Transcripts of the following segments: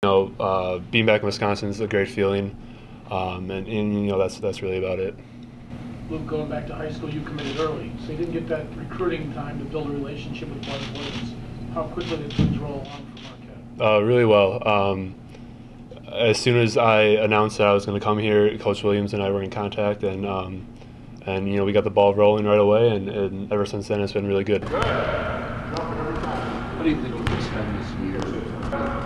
Being back in Wisconsin is a great feeling, and that's really about it. Luke, going back to high school, you committed early, so you didn't get that recruiting time to build a relationship with Bud Williams. How quickly did things roll along for Marquette? Really well. As soon as I announced that I was going to come here, Coach Williams and I were in contact, and we got the ball rolling right away, and ever since then it's been really good. What do you think you can spend this year to get better?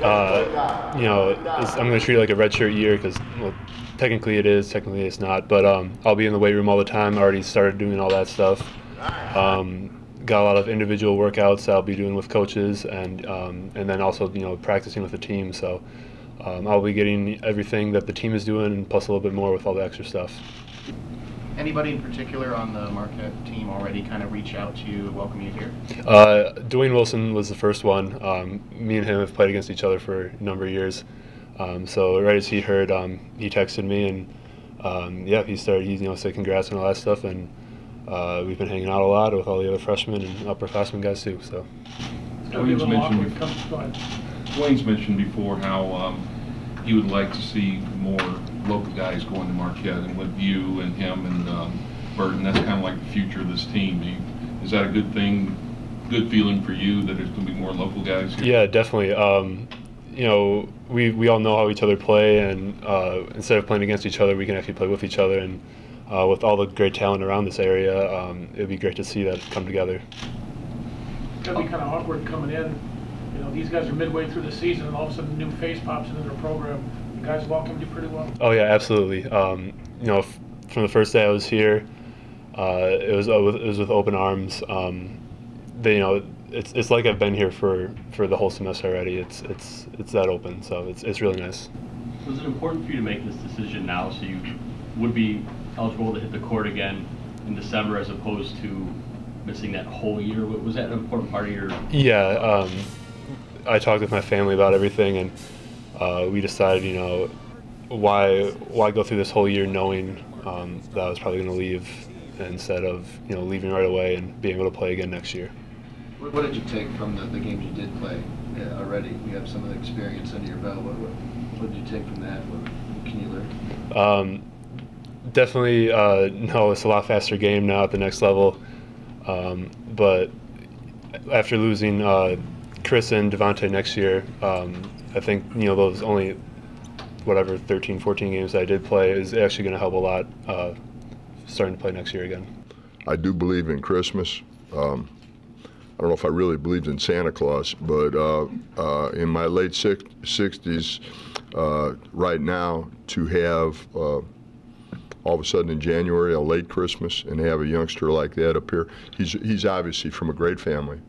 I'm going to treat it like a redshirt year because technically it is, technically it's not. But I'll be in the weight room all the time. I already started doing all that stuff. Got a lot of individual workouts that I'll be doing with coaches, and then also practicing with the team. So I'll be getting everything that the team is doing, and plus a little bit more with all the extra stuff. Anybody in particular on the Marquette team already kind of reach out to you, welcome you here? Dwayne Wilson was the first one. Me and him have played against each other for a number of years. So right as he heard, he texted me, and he said congrats and all that stuff, and we've been hanging out a lot with all the other freshmen and upperclassmen guys too. So. Dwayne's mentioned before how he would like to see more local guys going to Marquette, and with you and him and Burton, that's kind of like the future of this team. Is that a good thing, good feeling for you that there's going to be more local guys here? Yeah, definitely. We all know how each other play, and instead of playing against each other, we can actually play with each other. And with all the great talent around this area, it'd be great to see that come together. It's got to be kind of awkward coming in. These guys are midway through the season, and all of a sudden a new face pops into their program. You guys welcomed you pretty well? Oh yeah, absolutely. From the first day I was here, it was with open arms. It's like I've been here for the whole semester already. It's that open, so it's really nice. Was it important for you to make this decision now, so you would be eligible to hit the court again in December, as opposed to missing that whole year? Was that an important part of your? Yeah, I talked with my family about everything, and we decided, why go through this whole year knowing that I was probably going to leave, instead of leaving right away and being able to play again next year. What did you take from the games you did play already? You have some of the experience under your belt. What did you take from that? What can you learn? Definitely, no, it's a lot faster game now at the next level. But after losing Chris and Devontae next year, I think those only 13, 14 games that I did play is actually going to help a lot starting to play next year again. I do believe in Christmas. I don't know if I really believed in Santa Claus, but in my late 60s, right now, to have all of a sudden in January a late Christmas and have a youngster like that up here, he's obviously from a great family.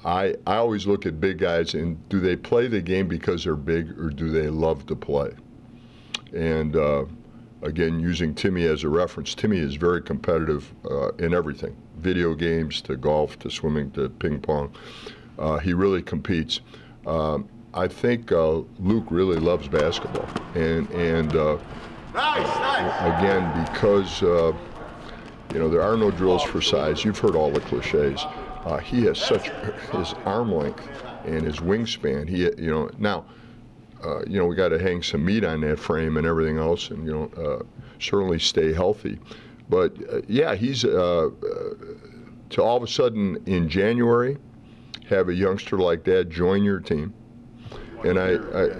I always look at big guys, and do they play the game because they're big, or do they love to play? And again, using Timmy as a reference, Timmy is very competitive in everything, video games to golf to swimming to ping pong. He really competes. I think Luke really loves basketball, and again, because there are no drills for size. You've heard all the cliches. He has such his arm length and his wingspan. Now we got to hang some meat on that frame and everything else, and certainly stay healthy. But yeah, he's to all of a sudden in January have a youngster like that join your team. And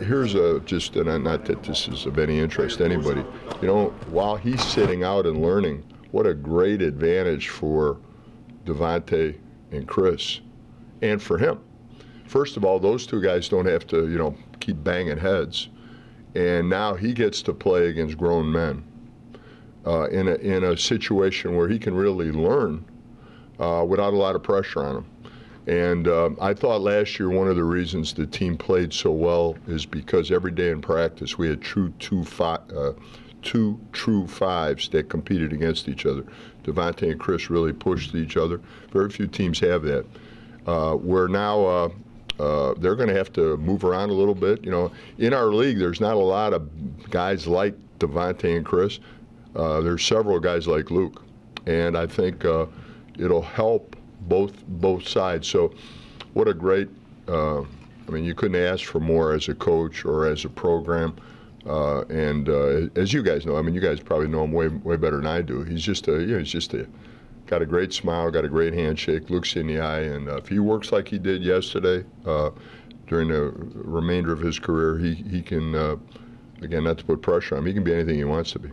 here's and not that this is of any interest to anybody, while he's sitting out and learning, what a great advantage for Devontae and Chris, and for him. First of all, those two guys don't have to, keep banging heads, and now he gets to play against grown men in a situation where he can really learn without a lot of pressure on him. And I thought last year one of the reasons the team played so well is because every day in practice we had two true fives that competed against each other. Devontae and Chris really pushed each other. Very few teams have that. Where now they're going to have to move around a little bit. In our league, there's not a lot of guys like Devontae and Chris. There's several guys like Luke, and I think it'll help both sides. So what a great, I mean, you couldn't ask for more as a coach or as a program. As you guys know, I mean, you guys probably know him way better than I do. He's just got a great smile, got a great handshake, looks you in the eye, and if he works like he did yesterday during the remainder of his career, he can, again, not to put pressure on him, he can be anything he wants to be.